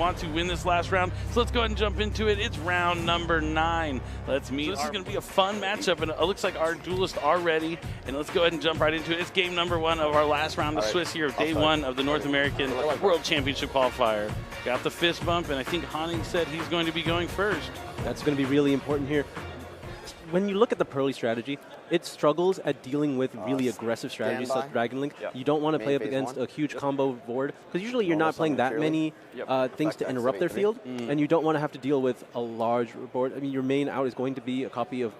want to win this last round. So let's go ahead and jump into it. It's round number 9. Let's meet. So this is going to be a fun matchup, and it looks like our duelists are ready. And let's go ahead and jump right into it. It's game number 1 of our last round of Swiss here of day 1 of the North American World Championship qualifier. Got the fist bump, and I think Hani said he's going to be going first. That's going to be really important here. When you look at the Purrely strategy, it struggles at dealing with really aggressive strategies like Dragon Link. Yep. You don't want to play up against a huge combo board, because usually you're not playing that many things to interrupt their field, and you don't want to have to deal with a large board. I mean, your main out is going to be a copy of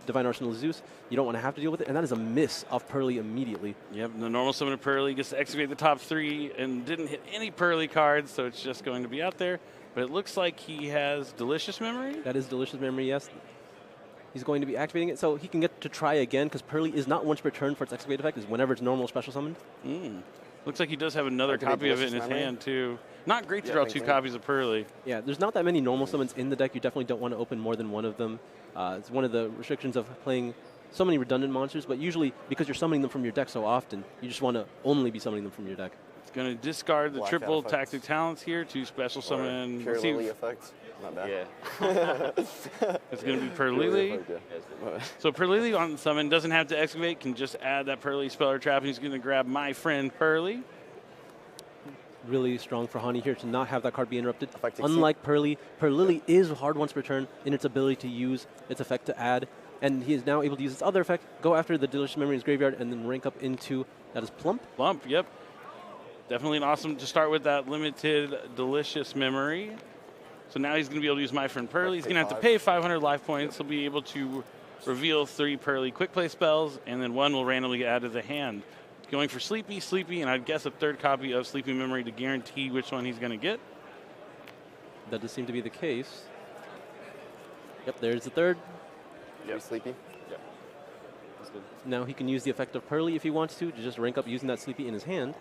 Divine Arsenal Zeus. You don't want to have to deal with it, and that is a miss off Purrely immediately. Yep, the normal summon of Purrely gets to excavate the top 3 and didn't hit any Purrely cards, so it's just going to be out there. But it looks like he has Delicious Memory. That is Delicious Memory, yes. He's going to be activating it, so he can get to try again, because Purrely is not once per turn for its excavate effect, is whenever it's normal special summoned. Looks like he does have another copy of it in his hand, too. Not great to draw 2 copies of Purrely. Yeah, there's not that many normal summons in the deck. You definitely don't want to open more than one of them. It's one of the restrictions of playing so many redundant monsters, but usually, because you're summoning them from your deck so often, you just want to only be summoning them from your deck. It's going to discard the triple tactic talents here to special summon. Purrely effect. Not bad. Yeah. It's going to be Purrely. So Purrely on summon doesn't have to excavate, can just add that Purrely Speller Trap, and he's going to grab my friend Purrely. Really strong for Hani here to not have that card be interrupted. Unlike Purrely, Purrely is hard once per turn in its ability to use its effect to add, and he is now able to use its other effect, go after the Delicious Memory in his graveyard, and then rank up into, that is Plump? Plump, yep. Definitely an awesome to start with that limited Delicious Memory. So now he's going to be able to use my friend Purrely. He's going to have to pay 500 life points. He'll be able to reveal 3 Purrely quick play spells, and then 1 will randomly get added to the hand. Going for Sleepy, Sleepy, and I'd guess a 3rd copy of Sleepy Memory to guarantee which one he's going to get. That does seem to be the case. Yep, there's the 3rd. Yep. Sleepy? Yep. That's good. Now he can use the effect of Purrely if he wants to just rank up using that Sleepy in his hand.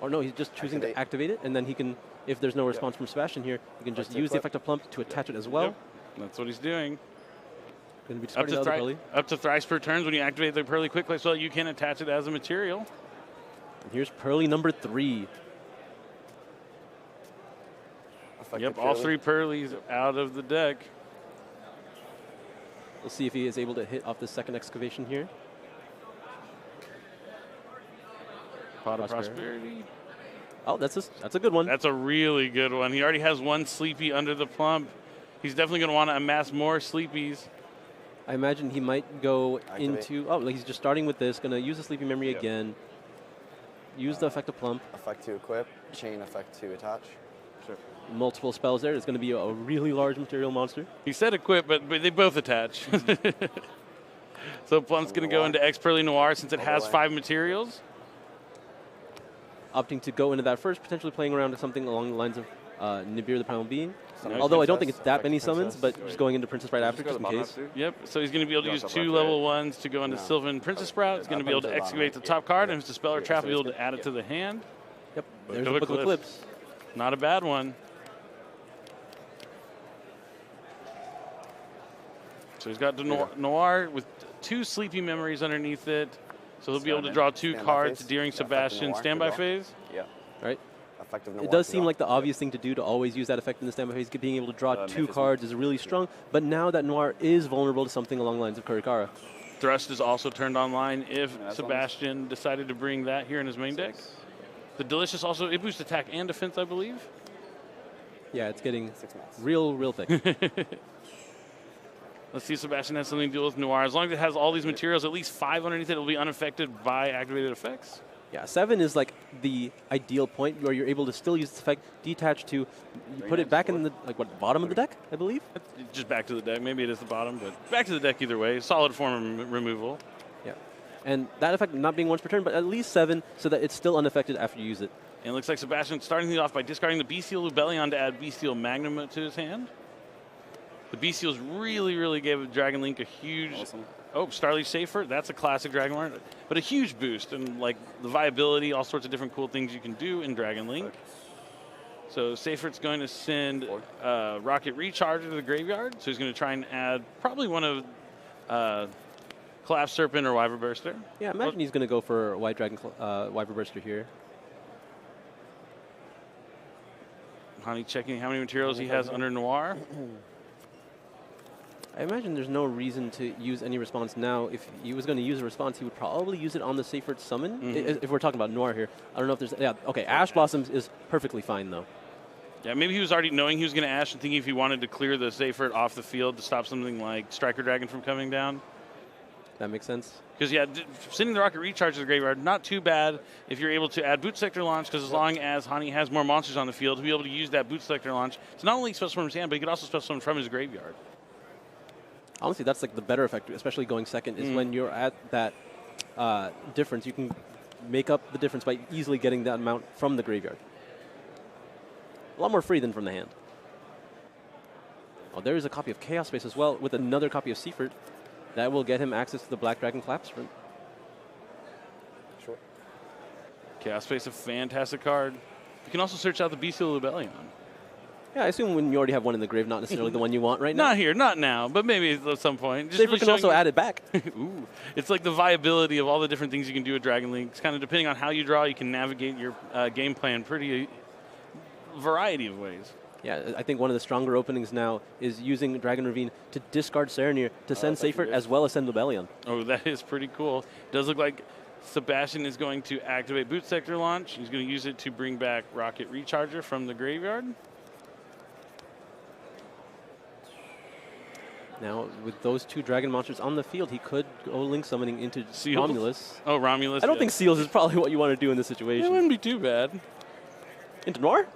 Or no, he's just choosing to activate it, and then he can, if there's no response from Sebastian here, he can just use the effect of Plump to attach it as well. Yep. That's what he's doing. Going to be up to thrice per turns when you activate the Purrely quick play spell, you can attach it as a material. And here's Purrely number 3. Yep, all 3 Purrelys out of the deck. We'll see if he is able to hit off the 2nd excavation here. Pot of Prosperity. Oh, that's a good one. That's a really good one. He already has 1 Sleepy under the Plump. He's definitely going to want to amass more Sleepies. I imagine he might go into... Oh, like he's just starting with this. Going to use the Sleepy Memory again. Use the effect of Plump. Effect to equip. Chain effect to attach. Sure. Multiple spells there. It's going to be a really large material monster. He said equip, but they both attach. So Plump's going to go into X Purrely Noir since it has 5 materials. Opting to go into that first, potentially playing around with something along the lines of Nibiru the Primal Being. Although I don't think it's that many summons, but just going into Princess right after, just in case. Yep, so he's going to be able to use 2 level 1s to go into Sylvan Princess Sprout. He's going to be able to excavate the top card, and if it's a Speller Trap, he'll be able to add it to the hand. Yep, there's a Book of Eclipse. Not a bad one. So he's got the Noir with 2 Sleepy Memories underneath it. So he'll be able to draw 2 cards during Sebastian's standby phase. Yeah. Right. It does seem like the obvious thing to do to always use that effect in the standby phase. Being able to draw 2 cards is really strong. But now that Noir is vulnerable to something along the lines of Kurikara. Thrust is also turned online if Sebastian decided to bring that here in his main deck. The Delicious also, it boosts attack and defense, I believe. Yeah, it's getting real thick. Let's see if Sebastian has something to deal with Noir. As long as it has all these materials, at least 5 underneath it, it'll be unaffected by activated effects. Yeah, 7 is like the ideal point where you're able to still use this effect, detach to, you put it back in the bottom of the deck, I believe? Just back to the deck. Maybe it is the bottom, but back to the deck either way. Solid form of removal. Yeah. And that effect not being once per turn, but at least 7 so that it's still unaffected after you use it. And it looks like Sebastian starting things off by discarding the Bestial Lubellion to add Bestial Magnum to his hand. The Bestials really gave Dragon Link a huge... Awesome. Oh, Starleaf Safer, that's a classic Dragon Link, but a huge boost and like the viability, all sorts of different cool things you can do in Dragon Link. So Seyfert's going to send Rocket Recharger to the graveyard, so he's going to try and add probably one of Collapse Serpent or Wyver Burster. Yeah, imagine he's going to go for White Dragon Wyver Burster here. Hani checking how many materials he has under Noir. I imagine there's no reason to use any response now. If he was going to use a response, he would probably use it on the Seyfert summon, if we're talking about Noir here. I don't know if there's... Yeah, okay, Ash Blossoms is perfectly fine, though. Yeah, maybe he was already knowing he was going to Ash and thinking if he wanted to clear the Seyfert off the field to stop something like Striker Dragon from coming down. That makes sense. Because, yeah, sending the Rocket Recharge to the graveyard, not too bad if you're able to add Boot Sector Launch, because as long as Hani has more monsters on the field, he'll be able to use that Boot Sector Launch to not only special summon from his hand, but he could also special summon from his graveyard. Honestly, that's like the better effect, especially going second, is when you're at that difference, you can make up the difference by easily getting that amount from the graveyard. A lot more free than from the hand. Oh, there is a copy of Chaos Space as well, with another copy of Seyfert. That will get him access to the Black Dragon Collapse Sprint. Sure. Chaos Space, a fantastic card. You can also search out the Bestial Rebellion. Yeah, I assume when you already have one in the grave, not necessarily the one you want right now. Not here, not now, but maybe at some point. Seyfert really can also add it back. Ooh. It's like the viability of all the different things you can do with Dragon Link. It's kind of depending on how you draw, you can navigate your game plan pretty variety of ways. Yeah, I think one of the stronger openings now is using Dragon Ravine to discard Serenir to send Seyfert as well as send Lebellion. Oh, that is pretty cool. Does look like Sebastian is going to activate Boot Sector Launch. He's going to use it to bring back Rocket Recharger from the graveyard. Now, with those two Dragon monsters on the field, he could go Link summoning into Seals? Romulus. Oh, Romulus. I don't think Seals is probably what you want to do in this situation. It wouldn't be too bad. Into Noir?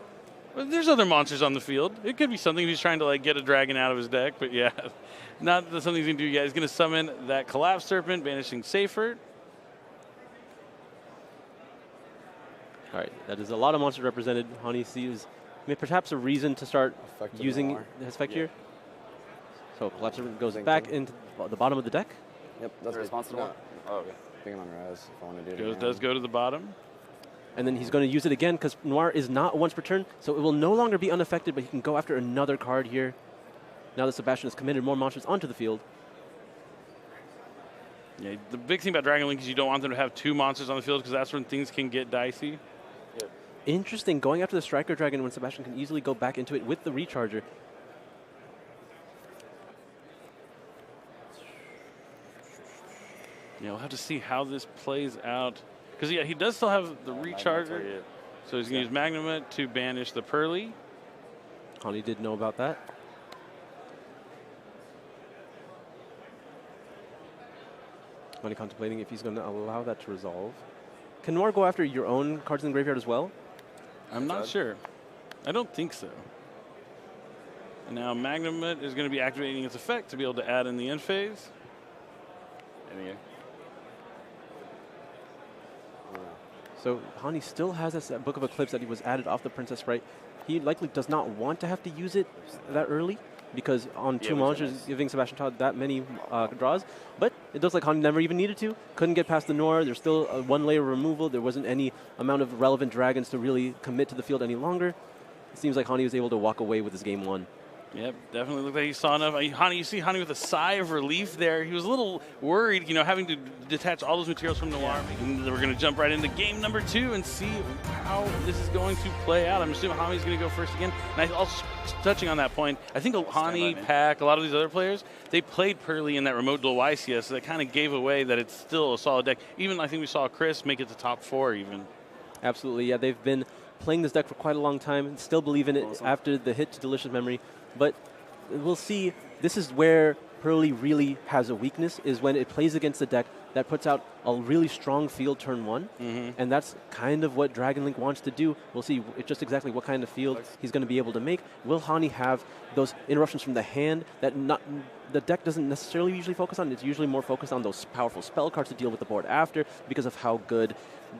Well, there's other monsters on the field. It could be something if he's trying to like get a dragon out of his deck, but yeah, not something he's going to do yet. He's going to summon that Collapse Serpent, banishing Seyfert. All right, that is a lot of monsters represented. Hani sees perhaps a reason to start using his effect here. So Collapse Serpent goes back into the bottom of the deck. Yep, that's a response to Noir. Oh, okay. Ping on Raz if I want to do it. Does go to the bottom. And then he's going to use it again because Noir is not once per turn, so it will no longer be unaffected, but he can go after another card here. Now that Sebastian has committed more monsters onto the field. Yeah, the big thing about Dragon Link is you don't want them to have two monsters on the field because that's when things can get dicey. Yep. Interesting, going after the Striker Dragon when Sebastian can easily go back into it with the Recharger. Yeah, we'll have to see how this plays out. Because, yeah, he does still have the Recharger. So he's going to use Magnum to banish the Purrely. Hani did know about that. Hani contemplating if he's going to allow that to resolve. Can Noir go after your own cards in the graveyard as well? I'm not sure. I don't think so. And now Magnum is going to be activating its effect to be able to add in the end phase. So Hani still has this Book of Eclipse that he was added off the Princess Sprite. He likely does not want to have to use it that early because on two monsters giving Sebastian Todd that many draws. But it looks like Hani never even needed to. Couldn't get past the Noir. There's still one layer of removal. There wasn't any amount of relevant dragons to really commit to the field any longer. It seems like Hani was able to walk away with his game one. Yep, definitely looked like he saw enough. You see Hani with a sigh of relief there. He was a little worried, having to detach all those materials from Noir. And we're going to jump right into game number 2 and see how this is going to play out. I'm assuming Hani's going to go first again. And also touching on that point, I think Hani, Pack, a lot of these other players, they played Purrely in that remote duel YCS, so that kind of gave away that it's still a solid deck. Even I think we saw Chris make it to top 4 even. Absolutely, yeah. They've been playing this deck for quite a long time and still believe in it after the hit to Delicious Memory. But we'll see. This is where Purrely really has a weakness, is when it plays against a deck that puts out a really strong field turn 1. And that's kind of what Dragon Link wants to do. We'll see just exactly what kind of field he's going to be able to make. Will Hani have those interruptions from the hand that the deck doesn't necessarily usually focus on? It's usually more focused on those powerful spell cards to deal with the board after because of how good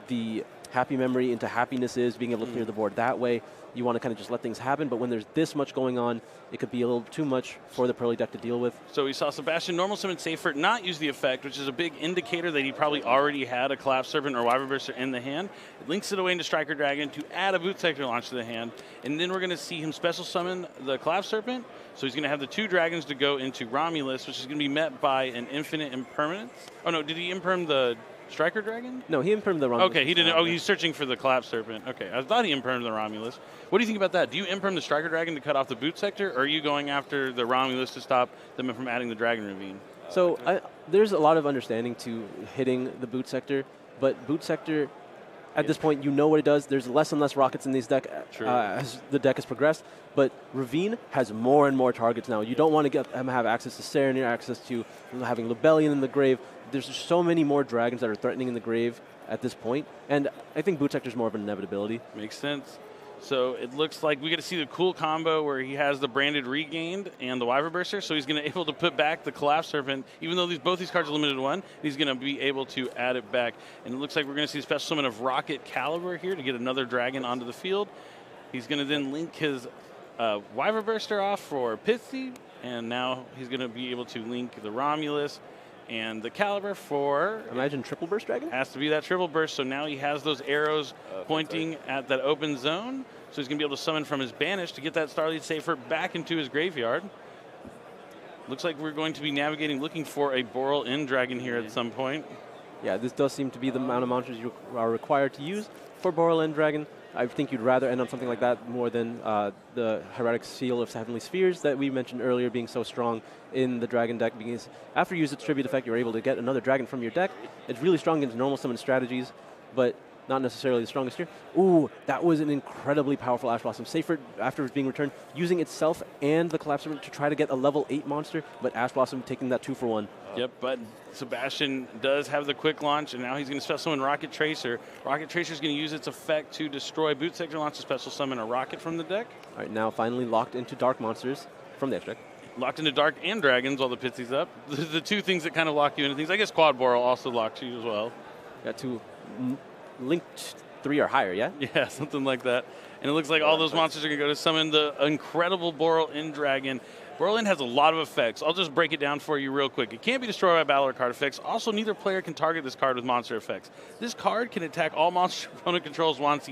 the Happy Memory into Happiness is, being able to clear the board that way. You want to kind of just let things happen, but when there's this much going on, it could be a little too much for the Purrely deck to deal with. So we saw Sebastian normal summon Seyfert not use the effect, which is a big indicator that he probably already had a Collapse Serpent or Wyvern Burster in the hand. It links it away into Striker Dragon to add a Boot Sector Launch to the hand, and then we're going to see him special summon the Collapse Serpent. So he's going to have the 2 dragons to go into Romulus, which is going to be met by an Infinite Impermanence. Oh no, did he imperm the Striker Dragon? No, he impermed the Romulus. Okay, he didn't. Oh, he's searching for the Collapse Serpent. Okay, I thought he impermed the Romulus. What do you think about that? Do you imperm the Striker Dragon to cut off the boot sector, or are you going after the Romulus to stop them from adding the Dragon Ravine? So there's a lot of understanding to hitting the boot sector, but boot sector, at this point, you know what it does. There's less and less rockets in these deck as the deck has progressed, but Ravine has more and more targets now. You don't want to have access to Serenity, access to having Lebellion in the grave. There's just so many more dragons that are threatening in the grave at this point, and I think boot sector is more of an inevitability. Makes sense. So it looks like we get to see the cool combo where he has the Branded Regained and the Wyvern Burster, so he's going to be able to put back the Collapse Serpent. Even though both these cards are limited to 1, he's going to be able to add it back. And it looks like we're going to see a special summon of Rocket Caliber here to get another dragon onto the field. He's going to then link his Wyvern Burster off for Pithzy, and now he's going to be able to link the Romulus and the Caliber for... Imagine triple burst dragon? Has to be that triple burst, so now he has those arrows pointing at that open zone. So he's going to be able to summon from his banish to get that Starlight Safer back into his graveyard. Looks like we're going to be navigating, looking for a Boral End Dragon here at some point. Yeah, this does seem to be the amount of monsters you are required to use for Boral End Dragon. I think you'd rather end on something like that more than the Heretic Seal of Heavenly Spheres that we mentioned earlier being so strong in the dragon deck, because after you use its tribute effect, you're able to get another dragon from your deck. It's really strong against normal summon strategies, but not necessarily the strongest here. Ooh, that was an incredibly powerful Ash Blossom. Safer after it's being returned, using itself and the Collapse Serpent to try to get a level 8 monster, but Ash Blossom taking that 2-for-1. Yep, but Sebastian does have the quick launch, and now he's going to special summon Rocket Tracer. Rocket Tracer is going to use its effect to destroy Boot Sector, launch a special summon a rocket from the deck. All right, now finally locked into dark monsters from the extra deck. Locked into Dark and Dragons while the Pitsy's up. The two things that kind of lock you into things. I guess Quad Boral also locks you as well. Got to linked 3 or higher, yeah? Yeah, something like that. And it looks like all those monsters are going to go to summon the incredible Boral End Dragon. Boral End has a lot of effects. I'll just break it down for you real quick. It can't be destroyed by battle or card effects. Also, neither player can target this card with monster effects. This card can attack all monsters opponent controls once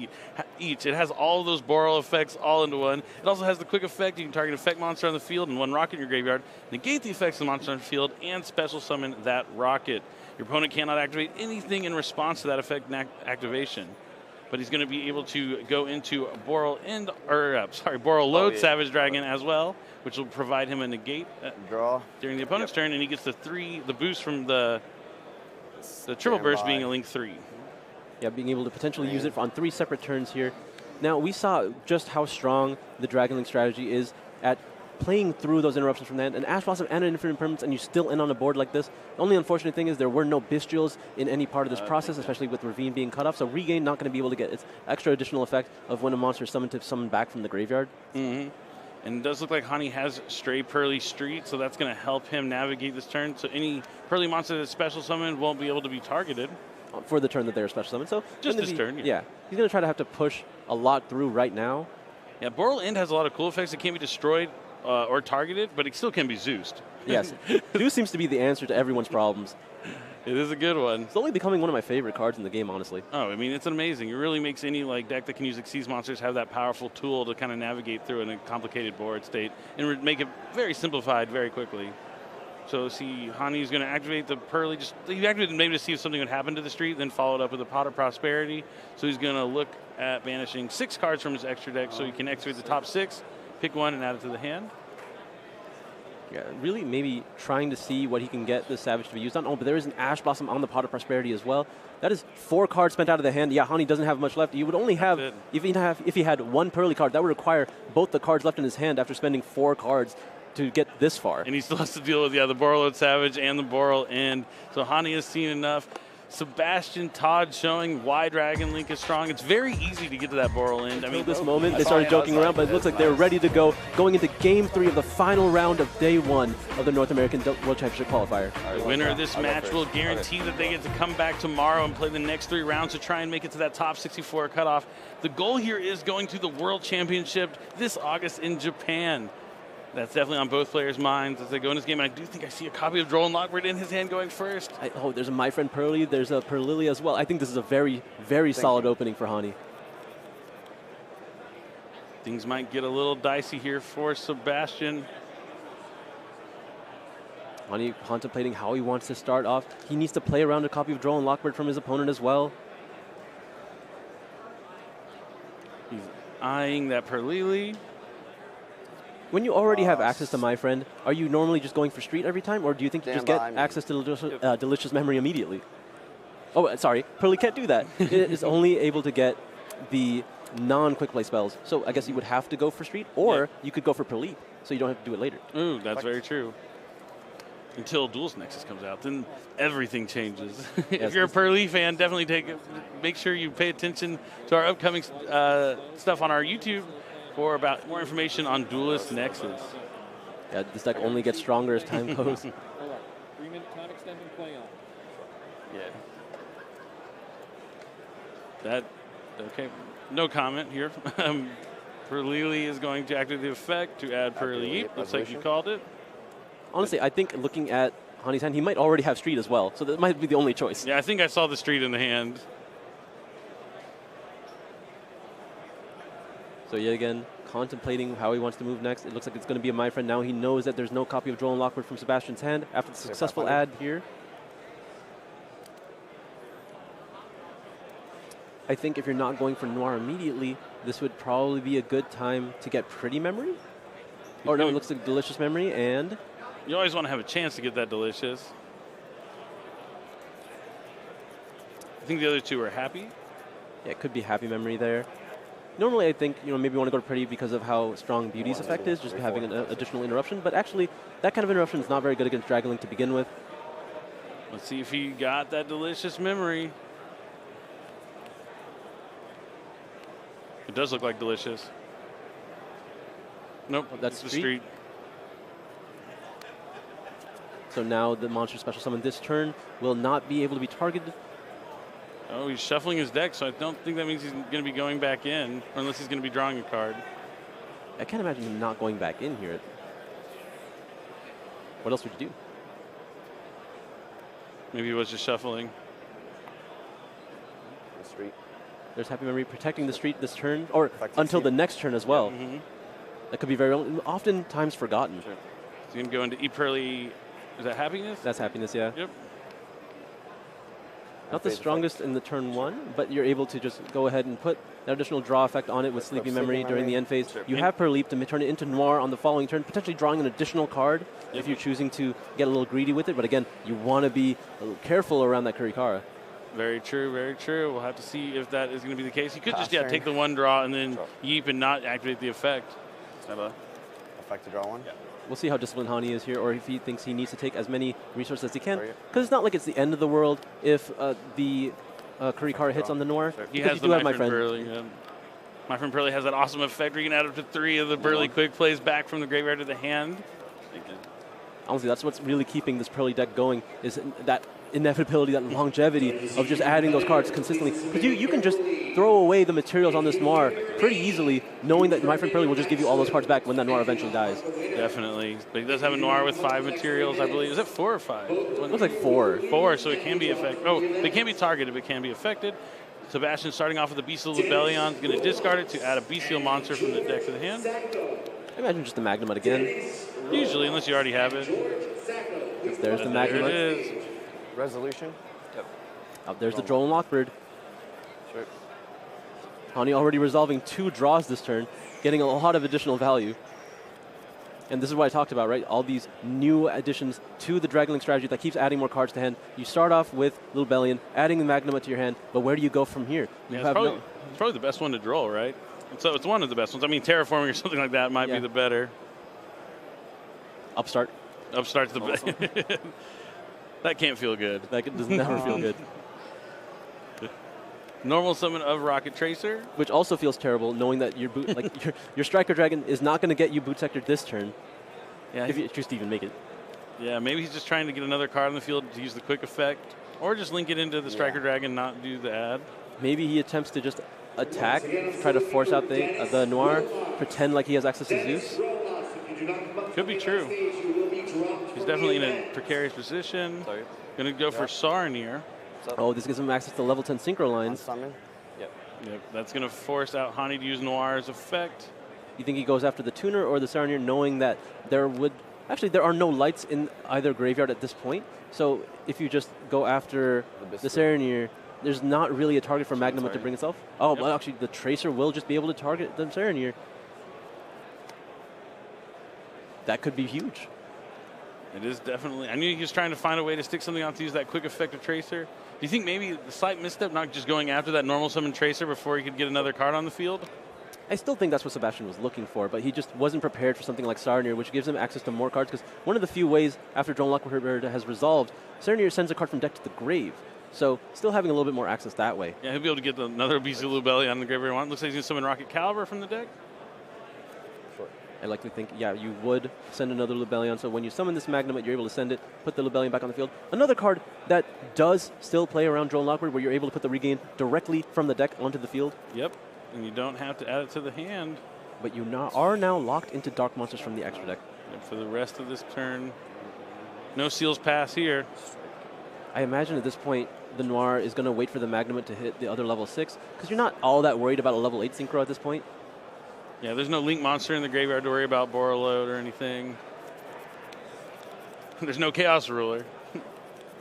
each. It has all of those Boral effects all into one. It also has the quick effect. You can target an effect monster on the field and 1 rocket in your graveyard, negate the effects of the monster on the field, and special summon that rocket. Your opponent cannot activate anything in response to that effect activation. But he's going to be able to go into Boral Load Savage Dragon as well, which will provide him a negate during the opponent's turn, and he gets the boost from the triple burst being a link 3. Yeah, being able to potentially use it on 3 separate turns here. Now, we saw just how strong the Dragon Link strategy is at playing through those interruptions from the end, and Ash Blossom and an Infinite Impermanence, and you still end on a board like this. The only unfortunate thing is there were no Bystials in any part of this process, especially with Ravine being cut off, so Regain not going to be able to get its extra additional effect of when a monster is summoned to summon back from the graveyard. Mm-hmm. And it does look like Hani has Stray Purrely Street, so that's going to help him navigate this turn. So any Purrely monster that's special summoned won't be able to be targeted. For the turn that they're special summoned. So just this turn, yeah. He's going to have to push a lot through right now. Yeah, Boral End has a lot of cool effects. It can't be destroyed or targeted, but it still can be Zeused. Yes. Zeus seems to be the answer to everyone's problems. It is a good one. It's only becoming one of my favorite cards in the game, honestly. Oh, I mean, it's amazing. It really makes any deck that can use Xyz monsters have that powerful tool to kind of navigate through in a complicated board state and make it very simplified very quickly. So see, Hani's going to activate the Purrely. He activated maybe to see if something would happen to the street, then followed up with a Pot of Prosperity. So he's going to look at banishing 6 cards from his extra deck so he can activate the top 6, pick 1, and add it to the hand. Yeah, really maybe trying to see what he can get the Savage to be used on. Oh, but there is an Ash Blossom on the Pot of Prosperity as well. That is 4 cards spent out of the hand. Yeah, Hani doesn't have much left. He would only have, if he had 1 Purrely card, that would require both the cards left in his hand after spending 4 cards to get this far. And he still has to deal with, the Boral Load Savage and the Boral End. So Hani has seen enough. Sebastian Todd showing why Dragon Link is strong. It's very easy to get to that Boral End. I mean, this moment, they started joking around, but it looks like they're ready to go, going into Game 3 of the final round of Day 1 of the North American World Championship Qualifier. The winner of this match will guarantee that they get to come back tomorrow and play the next 3 rounds to try and make it to that top 64 cutoff. The goal here is going to the World Championship this August in Japan. That's definitely on both players' minds as they go in this game. And I do think I see a copy of Droll Lockbird in his hand going first. There's a My Friend Purrely. There's a Purrely as well. I think this is a very, very solid opening for Hani. Things might get a little dicey here for Sebastian. Hani contemplating how he wants to start off. He needs to play around a copy of Drone Lockbird from his opponent as well. He's eyeing that Purrely. When you already have access to My Friend, are you normally just going for Street every time, or do you think you just get access to Delicious Memory immediately? Oh, sorry, Purrely can't do that. It is only able to get the non-quick play spells. So I guess you would have to go for Street, or you could go for Purrely, so you don't have to do it later. Ooh, that's very true. Until Duelist Nexus comes out, then everything changes. If you're a Purrely fan, definitely make sure you pay attention to our upcoming stuff on our YouTube for about more information on Duelist Nexus. Yeah, this deck only gets stronger as time goes. 3-minute time extending play on. Yeah. Okay, no comment here. Purrely is going to activate the effect to add Purrely. Looks like you called it. Honestly, I think looking at Hani's hand, he might already have Street as well, so that might be the only choice. Yeah, I think I saw the Street in the hand. So yet again, contemplating how he wants to move next. It looks like it's going to be a My Friend now. He knows that there's no copy of Drone Lockbird from Sebastian's hand after the successful add here. I think if you're not going for Noir immediately, this would probably be a good time to get Pretty Memory. Or no, it looks like Delicious Memory, and you always want to have a chance to get that Delicious. I think the other two are Happy. Yeah, it could be Happy Memory there. Normally, I think maybe you want to go to Pretty because of how strong Beauty's effect is, just having an additional interruption. But actually, that kind of interruption is not very good against Dragon Link to begin with. Let's see if he got that Delicious Memory. It does look like Delicious. Nope, that's the Street. So now the monster special summon this turn will not be able to be targeted. Oh, he's shuffling his deck, so I don't think that means he's going to be going back in, or unless he's going to be drawing a card. I can't imagine him not going back in here. What else would you do? Maybe he was just shuffling. The Street. There's Happy Memory protecting the Street this turn, or until the next turn as well. Mm-hmm. That could be very oftentimes forgotten. Sure. He's going to go into Purrely. Is that Happiness? That's Happiness, yeah. Yep. Not the strongest in the turn one, but you're able to just go ahead and put an additional draw effect on it with Sleepy Memory during the end phase. Sure. You have Purrely to turn it into Noir on the following turn, potentially drawing an additional card if you're choosing to get a little greedy with it. But again, you want to be a little careful around that Kurikara. Very true, very true. We'll have to see if that is going to be the case. You could just take the one draw and then yeep and not activate the effect. Effect to draw one? Yeah. We'll see how disciplined Hani is here, or if he thinks he needs to take as many resources as he can. Because it's not like it's the end of the world if the Kurikara hits on the Noir. Sure. He has the My Friend Purrely. Yeah. My Friend Purrely has that awesome effect where you can add up to 3 of the Purrely quick plays back from the graveyard to the hand. Honestly, that's what's really keeping this Purrely deck going, is that inevitability, that longevity of just adding those cards consistently. Because you can just throw away the materials on this Noir pretty easily, knowing that My Friend Purrely will just give you all those cards back when that Noir eventually dies. Definitely. But he does have a Noir with 5 materials, I believe. Is it 4 or 5? It looks like 4. 4, so it can be affected. Oh, they can't be targeted, but can be affected. Sebastian starting off with the Bestial Lebellion is going to discard it to add a Bestial monster from the deck to the hand. I imagine just the Magnemite again. Usually, unless you already have it. There's the Magnemite. There it is. Resolution? Yep. Oh, there's the Drone Lockbird. Sure. Hani already resolving 2 draws this turn, getting a lot of additional value. And this is what I talked about, right? All these new additions to the Dragon Link strategy that keeps adding more cards to hand. You start off with Little Bellion, adding the Magnemite to your hand, but where do you go from here? Yeah, it's probably the best one to draw, right? So it's one of the best ones. I mean, Terraforming or something like that might be the better. Upstart. Upstart's the best. That can't feel good. That does never feel good. Normal summon of Rocket Tracer. Which also feels terrible, knowing that your your Striker Dragon is not going to get you boot sectored this turn. Yeah, if you choose to even make it. Yeah, maybe he's just trying to get another card on the field to use the quick effect, or just link it into the Striker Dragon, not do the add. Maybe he attempts to just attack, try to force out the Noir, pretend like he has access to Zeus. Could be true. He's definitely in a precarious position. Going to go for Sarnir. Oh, this gives him access to level 10 Synchro lines. Yep. That's going to force out Hani to use Noir's effect. You think he goes after the Tuner or the Sarnir, knowing that there would Actually, there are no lights in either graveyard at this point. So if you just go after the Serenir, there's not really a target for Magnum to bring itself. Oh, well, actually, the Tracer will just be able to target the Serenir. That could be huge. It is definitely. I knew he was trying to find a way to stick something on to use that quick effect of Tracer. Do you think maybe the slight misstep, not just going after that normal summon Tracer before he could get another card on the field? I still think that's what Sebastian was looking for, but he just wasn't prepared for something like Serenir, which gives him access to more cards, because one of the few ways after Drone Lockbird has resolved, Serenir sends a card from deck to the grave. So still having a little bit more access that way. Yeah, he'll be able to get another BC Lubelli on the graveyard one. Looks like he's going to summon Rocket Caliber from the deck. I like to think, yeah, you would send another Lubellion. So when you summon this Magnemite, you're able to send it, put the Lubellion back on the field. Another card that does still play around Drone Lockbird, where you're able to put the regain directly from the deck onto the field. Yep, and you don't have to add it to the hand. But you are now locked into Dark Monsters from the extra deck. And for the rest of this turn, no Seals Pass here. I imagine at this point, the Noir is going to wait for the Magnemite to hit the other level 6, because you're not all that worried about a level 8 Synchro at this point. Yeah, there's no Link Monster in the graveyard to worry about Borreload or anything. There's no Chaos Ruler.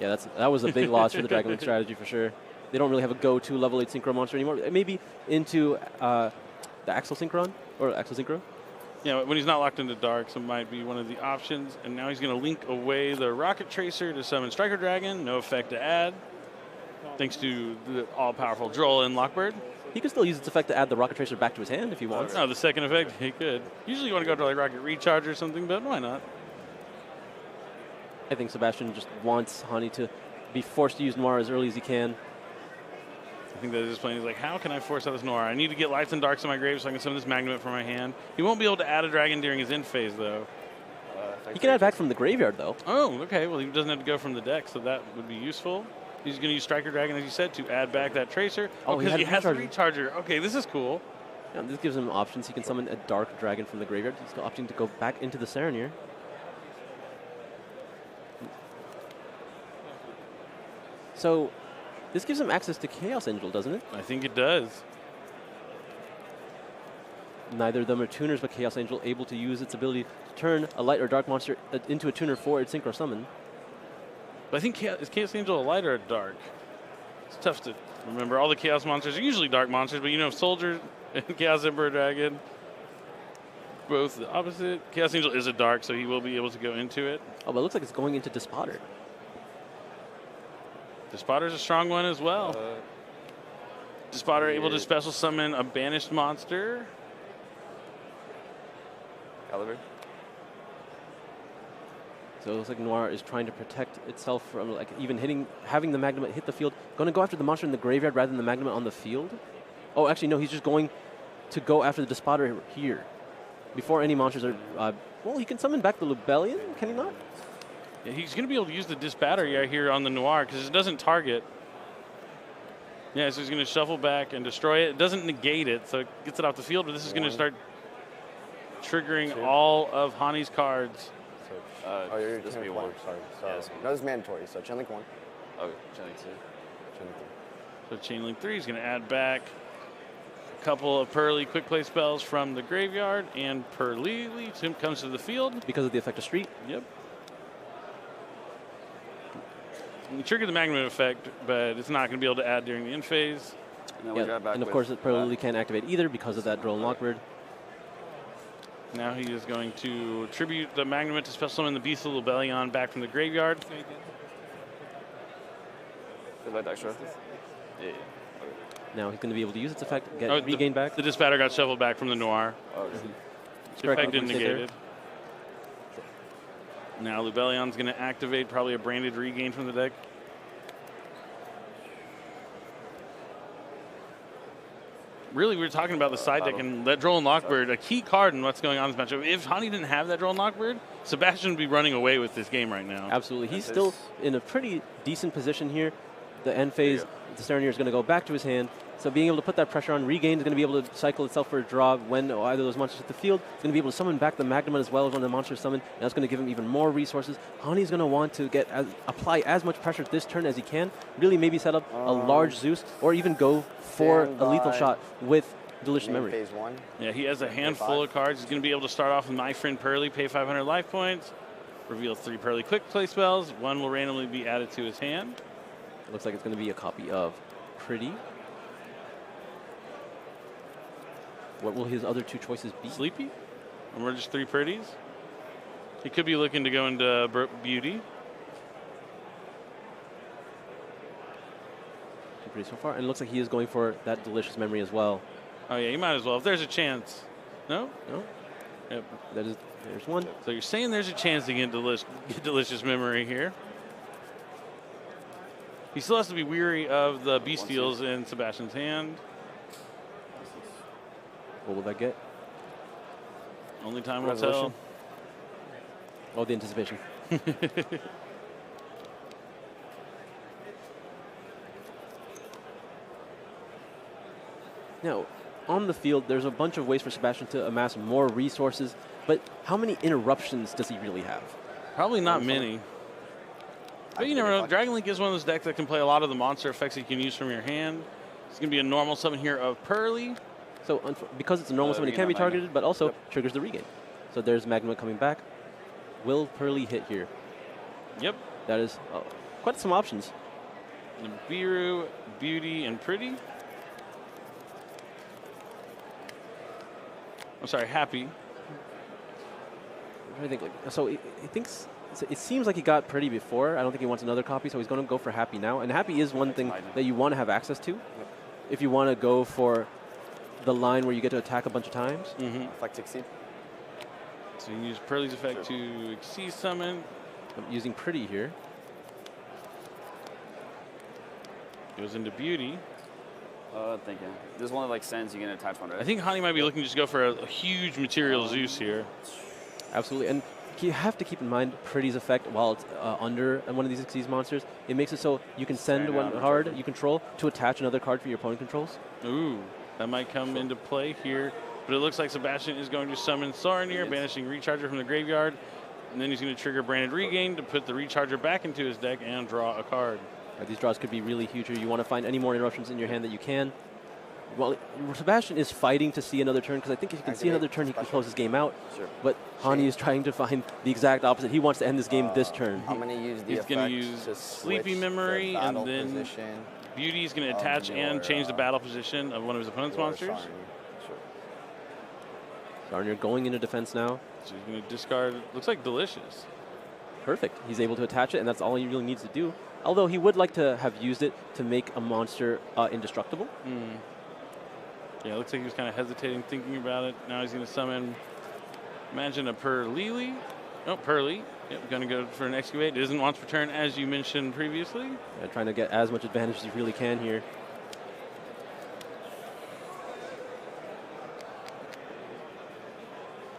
Yeah, that was a big loss for the Dragon Link strategy for sure. They don't really have a go-to level 8 Synchro monster anymore. Maybe into the Axel Synchron or Axel Synchro. Yeah, when he's not locked into Dark, so it might be one of the options. And now he's going to link away the Rocket Tracer to summon Striker Dragon. No effect to add, thanks to the all-powerful Droll and Lockbird. He can still use its effect to add the Rocket Tracer back to his hand if he wants. No, the second effect, he could. Usually you want to go to like Rocket Recharge or something, but why not? I think Sebastian just wants Hani to be forced to use Noir as early as he can. I think that his plan is like, how can I force out this Noir? I need to get Lights and Darks in my grave so I can summon this Magnemite from my hand. He won't be able to add a dragon during his end phase, though. He can add back from the graveyard, though. Oh, okay. Well, he doesn't have to go from the deck, so that would be useful. He's going to use Striker Dragon, as you said, to add back that Tracer. Oh, because he has a Recharger. Recharger. Okay, this is cool. Yeah, this gives him options. He can summon a Dark Dragon from the graveyard. He's opting to go back into the Serenir. So, this gives him access to Chaos Angel, doesn't it? I think it does. Neither of them are tuners, but Chaos Angel able to use its ability to turn a light or dark monster into a tuner for its Synchro Summon. But I think is Chaos Angel a light or a dark? It's tough to remember. All the Chaos monsters are usually dark monsters, but you know, Soldier and Chaos Emperor Dragon, both the opposite. Chaos Angel is a dark, so he will be able to go into it. Oh, but it looks like it's going into Despotter. Despotter's a strong one as well. Despotter able to special summon a banished monster. Caliber. So it looks like Noir is trying to protect itself from like even having the Magnemite hit the field. Going to go after the monster in the graveyard rather than the Magnemite on the field. Oh, actually no, he's just going to go after the Despotter here. Before any monsters are, well, he can summon back the Lubellion, can he not? Yeah, he's going to be able to use the Disbatter here on the Noir because it doesn't target. Yeah, so he's going to shuffle back and destroy it. It doesn't negate it, so it gets it off the field, but this is going to start triggering all of Hani's cards. Oh, you're this will be one. Sorry. No, this is mandatory. So Chain Link 1. Okay, Chain Link 2. Chain Link 3. So Chain Link 3 is going to add back a couple of Purrely quick play spells from the graveyard, and Purrely comes to the field. Because of the effect of Street? Yep. You trigger the Magnet effect, but it's not going to be able to add during the end phase. And, and of course, it Purrely can't activate either because of that Drone Lockbird. Now he is going to tribute the Magnemite to special summon the Beast of Lubellion back from the graveyard. Like extra? Yeah. Now he's going to be able to use its effect, get regain back. The Disbatter got shuffled back from the Noir. The effect didn't negate. Now Lubellion's going to activate probably a branded regain from the deck. Really, we were talking about the side deck and that Droll and Lockbird, a key card in what's going on in this matchup. If Hani didn't have that Droll and Lockbird, Sebastian would be running away with this game right now. Absolutely. He's still in a pretty decent position here. The end phase, the Serenir is going to go back to his hand. So being able to put that pressure on, regain is going to be able to cycle itself for a draw when either of those monsters hit the field. It's going to be able to summon back the Magnemite as well as when the monster is summoned, and that's going to give him even more resources. Hani's going to want to apply as much pressure this turn as he can, really maybe set up a large Zeus, or even go for a lethal shot with Delicious Memory. Phase 1. Yeah, he has a handful of cards. He's going to be able to start off with My Friend Purrely, pay 500 life points. reveal 3 Purrely quick play spells. 1 will randomly be added to his hand. It looks like it's going to be a copy of Pretty. What will his other 2 choices be? Sleepy? And we're just 3 Pretties. He could be looking to go into Beauty. Pretty so far, and it looks like he is going for that delicious memory as well. Oh yeah, you might as well if there's a chance. No? No? Yep. There's one. So you're saying there's a chance to get delicious memory here. He still has to be weary of the bestials in Sebastian's hand. What will that get? Only time will tell. Oh, the anticipation. Now, on the field, there's a bunch of ways for Sebastian to amass more resources, but how many interruptions does he really have? Probably not many. But you never know. Dragon Link is one of those decks that can play a lot of the monster effects you can use from your hand. It's going to be a normal summon here of Purrely. So because it's a normal summon, it can be targeted, but also triggers the regain. So there's Magma coming back. Will Purrely hit here? Yep. That is quite some options. Nibiru, Beauty, and Pretty. I'm sorry, Happy. I think so. He thinks it seems like he got Pretty before. I don't think he wants another copy, so he's going to go for Happy now. And Happy is one thing that you want to have access to, if you want to go for the line where you get to attack a bunch of times. Effect Exceed. So you can use Purrely's effect to Exceed Summon. I'm using Pretty here. Goes into Beauty. Thinking. This one like sends you get a type 1, right? I think Hani might be looking to just go for a huge material Zeus here. Absolutely, and you have to keep in mind Pretty's effect while it's under one of these Xyz monsters. It makes it so you can send one card you control to attach another card for your opponent controls. Ooh, that might come into play here. But it looks like Sebastian is going to summon Sarnier, banishing Recharger from the graveyard. And then he's going to trigger Branded Regain to put the Recharger back into his deck and draw a card. These draws could be really huge here. You want to find any more interruptions in your hand that you can. Well, Sebastian is fighting to see another turn, because I think if he can see another turn, he can close his game out. But Hani is trying to find the exact opposite. He wants to end this game this turn. I'm going to use the He's going to use Sleepy Memory, and then Beauty is going to attach and change the battle position of one of his opponent's monsters. Sarnier going into defense now. So he's going to discard, looks like Delicious. Perfect. He's able to attach it, and that's all he really needs to do. Although he would like to have used it to make a monster indestructible. Yeah, it looks like he was kind of hesitating, thinking about it. Now he's going to summon, imagine a Purrely. Oh, Purrely. Yep, going to go for an Excavate. It isn't once per turn, as you mentioned previously. Yeah, trying to get as much advantage as you really can here.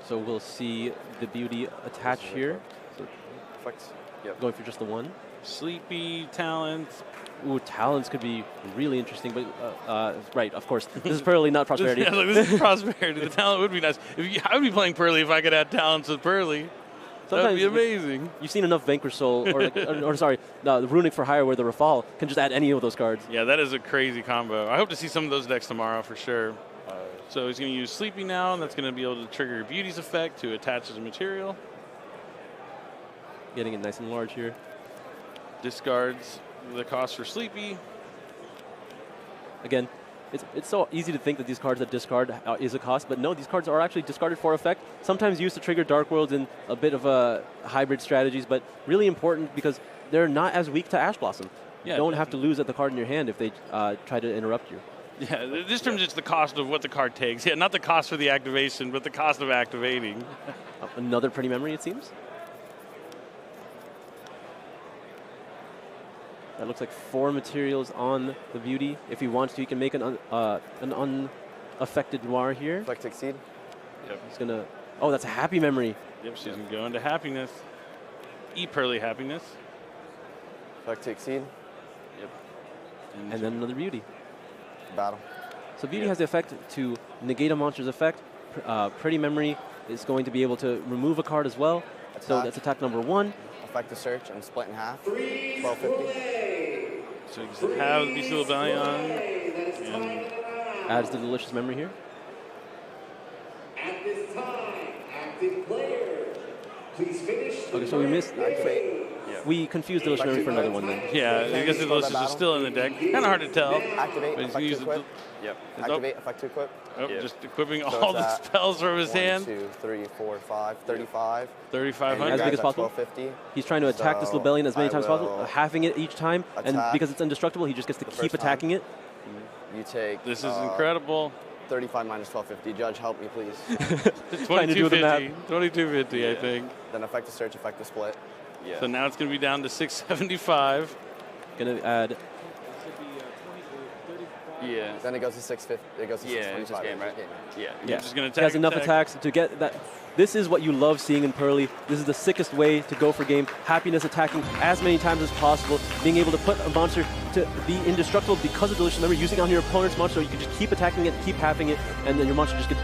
So we'll see the Beauty attach here. So going for just the one. Sleepy, Talents. Ooh, Talents could be really interesting, but right, of course. This is Purrely, not Prosperity. Yeah, look, this is Prosperity. The Talent would be nice. I would be playing Purrely if I could add Talents with Purrely. That would be amazing. You've seen enough Vanquish Soul, or sorry, the Runic for Hire where the Rafal can just add any of those cards. Yeah, that is a crazy combo. I hope to see some of those decks tomorrow for sure. So he's going to use Sleepy now, and that's going to be able to trigger your Beauty's effect to attach as a material. Getting it nice and large here. Discards the cost for Sleepy. Again, it's so easy to think that these cards that discard is a cost, but no, these cards are actually discarded for effect. Sometimes used to trigger Dark Worlds in a bit of a hybrid strategies, but really important because they're not as weak to Ash Blossom. Yeah, you don't have to lose at the card in your hand if they try to interrupt you. Yeah, this term is just the cost of what the card takes. Yeah, not the cost for the activation, but the cost of activating. Another Pretty Memory, it seems. That looks like 4 materials on the Beauty. If he wants to, he can make an unaffected Noir here. Effect Exceed. Yep. He's gonna. Oh, that's a Happy Memory. Yep, she's gonna go into Happiness. Purrely Happiness. Effect Exceed. Yep. And then another Beauty. Battle. So Beauty has the effect to negate a monster's effect. Pretty Memory is going to be able to remove a card as well. So that's attack number 1. Effect to search and split in half. 1250. So you can have the Bestial Valiant and adds the Delicious Memory here. At this time, active player Okay, so we missed. Activate. We confused Delicious Memory for another one then. Yeah, I guess the Delicious is still in the deck. Kind of hard to tell. Activate. But he's Effect gonna to use the, equip. Yep. Activate. Effect to equip. Yeah. just equipping So all it's the at spells from his 1, hand. 2, 3, 4, 5, 35. 3,500. As big as possible. 1250. He's trying to attack this So Lebellion as many I times as possible, will halving it each time, and attack because it's indestructible, he just gets to the keep first attacking it. You take. This is incredible. 35 minus 1250. Judge, help me, please. Trying to do the math. 2250, I think. Then effect to search, effect to split. Yeah. So now it's going to be down to 675. Gonna add. This would be 20 or 35. Yeah. Then it goes to 650. It goes to Yeah, it's 625. just game, right? Yeah. Yeah, Just gonna he has attack, enough attack. attacks to get that. This is what you love seeing in Purrely. This is the sickest way to go for game. Happiness attacking as many times as possible, being able to put a monster to be indestructible because of Delicious Memory, using it on your opponent's monster, so you can just keep attacking it, keep halving it, and then your monster just gets